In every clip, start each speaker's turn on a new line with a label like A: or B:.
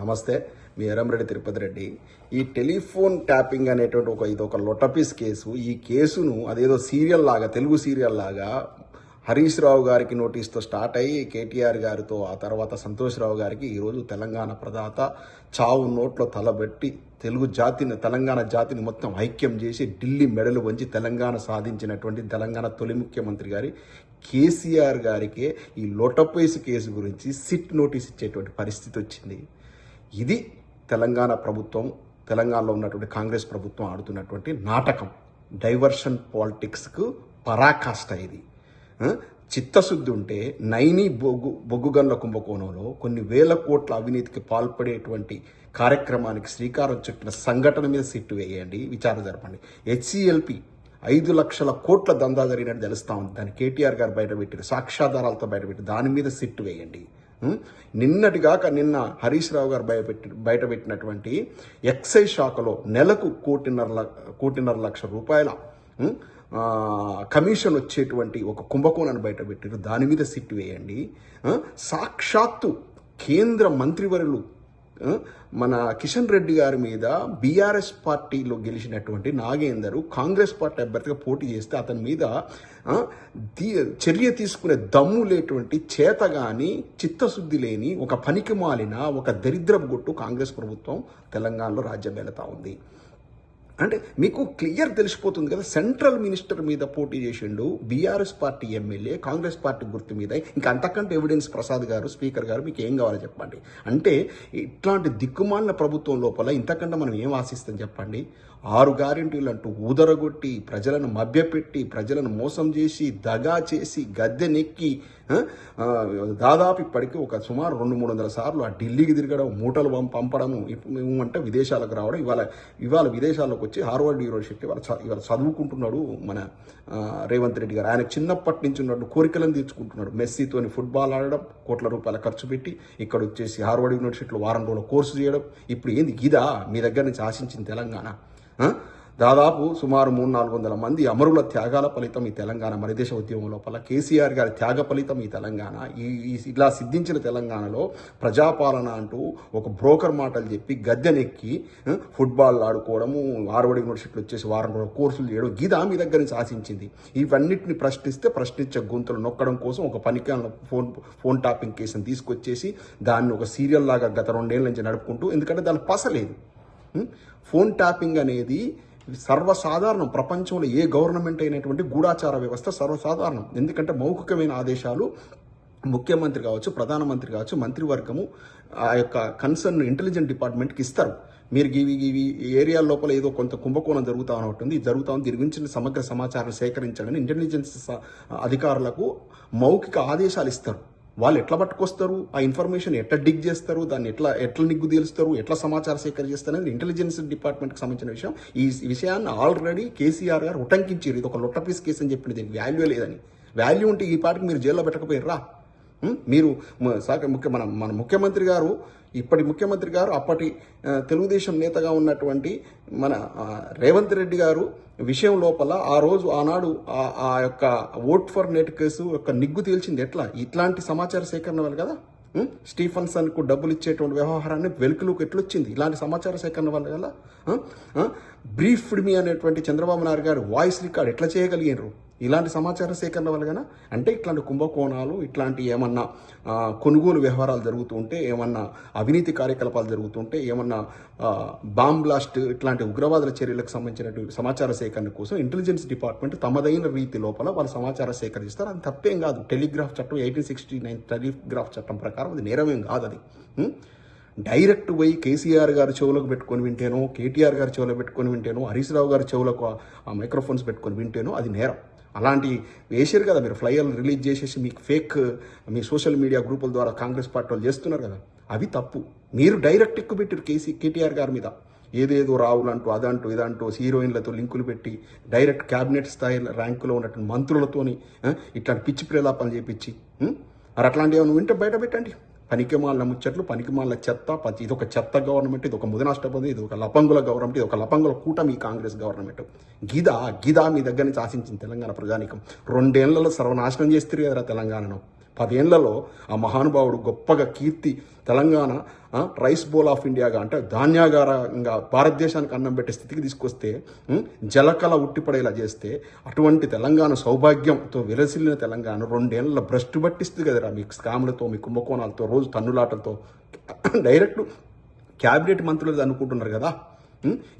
A: నమస్తే. మీ ఎర్రంరెడ్డి తిరుపతి రెడ్డి. ఈ telephone tapping అనేటువంటి ఇదొక లొటపీస్ కేసు. ఈ కేసును అదేదో సీరియల్ లాగా, తెలుగు సీరియల్ లాగా హరీష్ రావు గారికి నోటీస్తో స్టార్ట్ అయ్యి కేటీఆర్ గారితో, ఆ తర్వాత సంతోష్ రావు గారికి ఈరోజు తెలంగాణ ప్రదాత చావు నోట్లో తలబెట్టి తెలంగాణ జాతిని మొత్తం ఐక్యం చేసి ఢిల్లీ మెడలు వంచి తెలంగాణ సాధించినటువంటి తెలంగాణ తొలి ముఖ్యమంత్రి గారి కేసీఆర్ గారికే ఈ లొటపేసి కేసు గురించి సిట్ నోటీస్ ఇచ్చేటువంటి పరిస్థితి వచ్చింది. ఇది తెలంగాణ ప్రభుత్వం, తెలంగాణలో ఉన్నటువంటి కాంగ్రెస్ ప్రభుత్వం ఆడుతున్నటువంటి నాటకం. డైవర్షన్ పాలిటిక్స్కు పరాకాష్ట ఇది. చిత్తశుద్ధి ఉంటే నైని బొగ్గు గనుల కుంభకోణంలో కొన్ని వేల కోట్ల అవినీతికి పాల్పడేటువంటి కార్యక్రమానికి శ్రీకారం చుట్టిన సంఘటన మీద సిట్టు వేయండి, విచారణ జరపండి. హెచ్సిఎల్పి 5 లక్షల కోట్ల దందా జరిగినట్టు తెలుస్తా ఉంది. దాన్ని కేటీఆర్ గారు బయటపెట్టారు, సాక్ష్యాధారాలతో బయటపెట్టి దాని మీద సిట్టు వేయండి. నిన్నటిగాక నిన్న హరీష్ రావు గారు బయటపెట్టినటువంటి ఎక్సైజ్ శాఖలో నెలకు 1.5 లక్ష రూపాయల కమిషన్ వచ్చేటువంటి ఒక కుంభకోణాన్ని బయటపెట్టారు, దాని మీద సిట్టు వేయండి. సాక్షాత్తు కేంద్ర మంత్రివర్యులు మన కిషన్ రెడ్డి గారి మీద బీఆర్ఎస్ పార్టీలో గెలిచినటువంటి నాగేందర్ కాంగ్రెస్ పార్టీ అభ్యర్థిగా పోటీ చేస్తే అతని మీద చర్య తీసుకునే దమ్ము లేటువంటి, చేతగాని, చిత్తశుద్ధి లేని ఒక పనికి మాలిన ఒక దరిద్రపు గొట్టు కాంగ్రెస్ ప్రభుత్వం తెలంగాణలో రాజ్యం వెళతా ఉంది. అంటే మీకు క్లియర్ తెలిసిపోతుంది కదా. సెంట్రల్ మినిస్టర్ మీద పోటీ చేసిండు BRS party MLA, Congress party గుర్తు మీద. ఇంకా అంతకంటే ఎవిడెన్స్ ప్రసాద్ గారు, స్పీకర్ గారు, మీకు ఏం కావాలో చెప్పండి. అంటే ఇట్లాంటి దిక్కుమాలిన ప్రభుత్వం లోపల ఇంతకంటే మనం ఏం ఆశిస్తాం చెప్పండి. 6 గ్యారెంటీలు అంటూ ఊదరగొట్టి, ప్రజలను మభ్యపెట్టి, ప్రజలను మోసం చేసి, దగా చేసి, గద్దెనెక్కి దాదాపు ఇప్పటికీ ఒక సుమారు 200-300 సార్లు ఆ ఢిల్లీకి తిరగడం, మూటలు పంపడము, అంటే విదేశాలకు రావడం. ఇవాళ విదేశాల్లోకి వచ్చి హార్వర్డ్ యూనివర్సిటీ ఇవాళ చదువుకుంటున్నాడు మన రేవంత్ రెడ్డి గారు. ఆయన చిన్నప్పటి నుంచి ఉన్నట్టు కోరికలను తీర్చుకుంటున్నాడు. మెస్సీతోని ఫుట్బాల్ ఆడడం, కోట్ల రూపాయల ఖర్చు పెట్టి ఇక్కడ వచ్చేసి హార్వర్డ్ యూనివర్సిటీలో వారం రోజుల కోర్సు చేయడం. ఇప్పుడు ఏంది గిదా మీ దగ్గర నుంచి ఆశించింది తెలంగాణ? దాదాపు సుమారు 300-400 మంది అమరుల త్యాగాల ఫలితం ఈ తెలంగాణ మరిదేశ ఉద్యమం లోపల. కేసీఆర్ గారి త్యాగ ఫలితం ఈ తెలంగాణ. ఇలా సిద్ధించిన తెలంగాణలో ప్రజాపాలన అంటూ ఒక బ్రోకర్ మాటలు చెప్పి గద్దెనెక్కి ఫుట్బాల్ ఆడుకోవడము, హార్వర్డ్ యూనివర్సిటీలో వచ్చేసి వారం రోజుల కోర్సులు చేయడం, గిదా మీ దగ్గర నుంచి ఆశించింది. ఇవన్నిటిని ప్రశ్నించే గొంతులు నొక్కడం కోసం ఒక పనికిమాలిన ఫోన్ టాపింగ్ కేసును తీసుకొచ్చేసి దాన్ని ఒక సీరియల్ లాగా గత 2 ఏళ్ళ నుంచి నడుపుకుంటూ, ఎందుకంటే దాని పసలేదు. ఫోన్ ట్యాపింగ్ అనేది సర్వసాధారణం. ప్రపంచంలో ఏ గవర్నమెంట్ అయినటువంటి గూఢాచార వ్యవస్థ సర్వసాధారణం. ఎందుకంటే మౌఖికమైన ఆదేశాలు ముఖ్యమంత్రి కావచ్చు, ప్రధానమంత్రి కావచ్చు, మంత్రివర్గము ఆ యొక్క కన్సర్న్ ఇంటెలిజెన్స్ డిపార్ట్మెంట్కి ఇస్తారు. మీరు ఈ ఏరియా లోపల ఏదో కొంత కుంభకోణం జరుగుతూ ఉంటుంది, దీని గురించి సమగ్ర సమాచారం సేకరించాలని ఇంటెలిజెన్స్ అధికారులకు మౌఖిక ఆదేశాలు ఇస్తారు. వాళ్ళు ఎట్లా పట్టుకొస్తారు, ఆ ఇన్ఫర్మేషన్ ఎట్లా డిగ్ చేస్తారు, దాన్ని ఎట్లా నిగ్గు తేలుస్తారు, ఎట్లా సమాచారం సేకరిస్తారు అనేది ఇంటెలిజెన్స్ డిపార్ట్మెంట్కి సంబంధించిన విషయం. ఈ విషయాన్ని ఆల్రెడీ కేసీఆర్ గారు ఉటంకించారు. ఇది ఒక లొట్టపీస్ కేసు అని చెప్పింది, దీనికి వాల్యూ లేదని. వాల్యూ ఉంటే ఈ పార్టీకి మీరు జైల్లో పెట్టకపోయారా? మీరు మన ముఖ్యమంత్రి గారు, ఇప్పటి ముఖ్యమంత్రి గారు, అప్పటి తెలుగుదేశం నేతగా ఉన్నటువంటి మన రేవంత్ రెడ్డి గారు విషయం లోపల ఆనాడు ఆ యొక్క ఓట్ ఫర్ నెట్ కేసు యొక్క నిగ్గు తేల్చింది ఎట్లా? ఇట్లాంటి సమాచార సేకరణ వల్ల కదా. స్టీఫెన్సన్కు డబ్బులు ఇచ్చేటువంటి వ్యవహారాన్ని వెలుగులోకి ఎట్లొచ్చింది? ఇలాంటి సమాచార సేకరణ వల్ల కదా. బ్రీఫ్డ్ మీ అనేటువంటి చంద్రబాబు నాయుడు గారు వాయిస్ రికార్డ్ ఎట్లా చేయగలిగారు? ఇలాంటి సమాచార సేకరణ వల్ల కదా. అంటే ఇట్లాంటి కుంభకోణాలు, ఇట్లాంటి ఏమన్నా కొనుగోలు వ్యవహారాలు జరుగుతూ ఉంటే, ఏమన్నా అవినీతి కార్యకలాపాలు జరుగుతుంటే, ఏమన్నా బాంబ్ బ్లాస్ట్, ఇట్లాంటి ఉగ్రవాదుల చర్యలకు సంబంధించినటువంటి సమాచార సేకరణ కోసం ఇంటెలిజెన్స్ డిపార్ట్మెంట్ తమదైన రీతి లోపల వాళ్ళు సమాచారం సేకరిస్తారు. అది తప్పేం కాదు. టెలిగ్రాఫ్ చట్టం 1869 టెలిగ్రాఫ్ చట్టం ప్రకారం అది నేరమేం కాదు. అది డైరెక్ట్ పోయి కేసీఆర్ గారి చెవులకు పెట్టుకొని వింటేనో, కేటీఆర్ గారి చెవులకు పెట్టుకొని వింటేనో, హరీష్ రావు గారి చెవులకు ఆ మైక్రోఫోన్స్ పెట్టుకొని వింటేనో అది నేరం. అలాంటి వేసారు కదా మీరు, ఫ్లైయర్లు రిలీజ్ చేసేసి మీకు ఫేక్ మీ సోషల్ మీడియా గ్రూపుల ద్వారా కాంగ్రెస్ పార్టీ వాళ్ళు చేస్తున్నారు కదా, అవి తప్పు. మీరు డైరెక్ట్ ఎక్కుపెట్టారు కేటీఆర్ గారి మీద. ఏదేదో రావులంటూ, అదంటూ, ఇదంటూ హీరోయిన్లతో లింకులు పెట్టి డైరెక్ట్ క్యాబినెట్ స్థాయి ర్యాంకులో ఉన్నటువంటి మంత్రులతోని ఇట్లాంటి పిచ్చి ప్రేలాపనలు చేపించి, మరి అట్లాంటివి ఏమైనా వింటే బయట పెట్టండి. పనికిమాలిన ముచ్చట్లు, పనికిమాలిన చెత్త. ఇది ఒక చెత్త గవర్నమెంట్, ఇది ఒక ముదనష్టపోతుంది, ఇది ఒక లపంగుల గవర్నమెంట్, ఇది ఒక లపంగుల కూటమి కాంగ్రెస్ గవర్నమెంట్. గిదా మీ దగ్గర నుంచి ఆశించింది తెలంగాణ ప్రజానీకం. 2 ఏళ్లలో సర్వనాశనం చేస్తారు కదరా తెలంగాణను. 10 ఏళ్లలో ఆ మహానుభావుడు గొప్పగా కీర్తి తెలంగాణ రైస్ బౌల్ ఆఫ్ ఇండియాగా అంటే ధాన్యాగారంగా భారతదేశానికి అన్నం పెట్టే స్థితికి తీసుకొస్తే జలకళ ఉట్టిపడేలా చేస్తే అటువంటి తెలంగాణ సౌభాగ్యంతో విలసిల్లిన తెలంగాణ 2 ఏళ్ల భ్రష్టు పట్టిస్తుంది కదరా మీ స్కాములతో మీ కుంభకోణాలతో రోజు తన్నులాటలతో డైరెక్ట్ క్యాబినెట్ మంత్రులు అనుకుంటున్నారు కదా.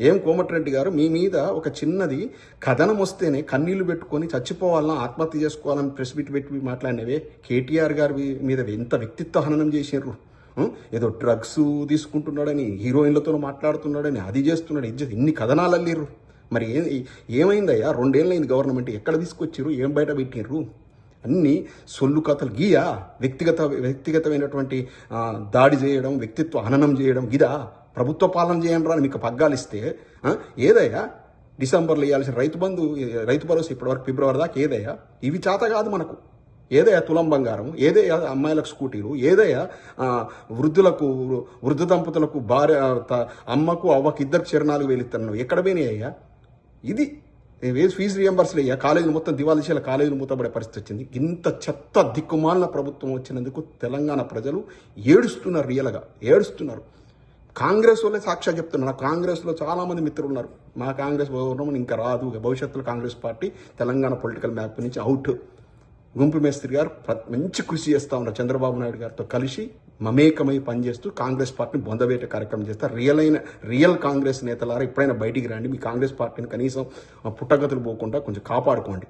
A: ఏం కోమటిరెడ్డి గారు మీ మీద ఒక చిన్నది కథనం వస్తేనే కన్నీళ్లు పెట్టుకొని చచ్చిపోవాలన్నా ఆత్మహత్య చేసుకోవాలని ప్రెస్ మీట్ పెట్టి మాట్లాడినవే కేటీఆర్ గారి మీద ఎంత వ్యక్తిత్వ హననం చేసినారు. ఏదో డ్రగ్స్ తీసుకుంటున్నాడని హీరోయిన్లతో మాట్లాడుతున్నాడని అది చేస్తున్నాడు ఇది ఇన్ని కథనాలు అల్లిర్రు. మరి ఏమైందయ్యా 2 ఏళ్ళైంది గవర్నమెంట్ ఎక్కడ తీసుకొచ్చిర్రు ఏం బయట పెట్టిర్రు అన్నీ సొల్లు కథలు గీయా వ్యక్తిగతమైనటువంటి దాడి చేయడం వ్యక్తిత్వ హననం చేయడం గిదా ప్రభుత్వ పాలన చేయండి అని మీకు పగ్గాలు ఇస్తే ఏదయ్యా డిసెంబర్లో ఇవ్వాల్సిన రైతు భరోసా ఇప్పటివరకు ఫిబ్రవరి దాకా ఏదయ్యా ఇవి చేత కాదు మనకు ఏదయ్యా తులం బంగారం ఏదయ్యా అమ్మాయిలకు స్కూటీలు ఏదయ్యా వృద్ధ దంపతులకు భార్య అమ్మకు అవ్వకు ఇద్దరికి 4,000 ఇస్తున్నావు ఎక్కడ పోయినాయ్యా ఇది ఫీజు రియంబర్స్లు అయ్యా కాలేజీలు మొత్తం దివాళీల కాలేజీలు మూతపడే పరిస్థితి వచ్చింది. ఇంత చెత్త దిక్కుమాలిన ప్రభుత్వం వచ్చినందుకు తెలంగాణ ప్రజలు ఏడుస్తున్నారు రియల్గా ఏడుస్తున్నారు. కాంగ్రెస్ వాళ్ళే సాక్ష్యాలు చెప్తున్నారు. నాకు కాంగ్రెస్లో చాలామంది మిత్రులు ఉన్నారు. మా కాంగ్రెస్ గవర్నమెంట్ ఇంకా రాదు భవిష్యత్తులో Congress party Telangana political map నుంచి అవుట్. గుంపు మేస్త్రి గారు మంచి కృషి చేస్తూ ఉన్నారు చంద్రబాబు నాయుడు గారితో కలిసి మమేకమై పనిచేస్తూ కాంగ్రెస్ పార్టీని బొందబెట్టే కార్యక్రమం చేస్తారు. రియల్ కాంగ్రెస్ నేతలారా ఎప్పుడైనా బయటికి రండి. మీ కాంగ్రెస్ పార్టీని కనీసం పుట్టగతులు పోకుండా కొంచెం కాపాడుకోండి.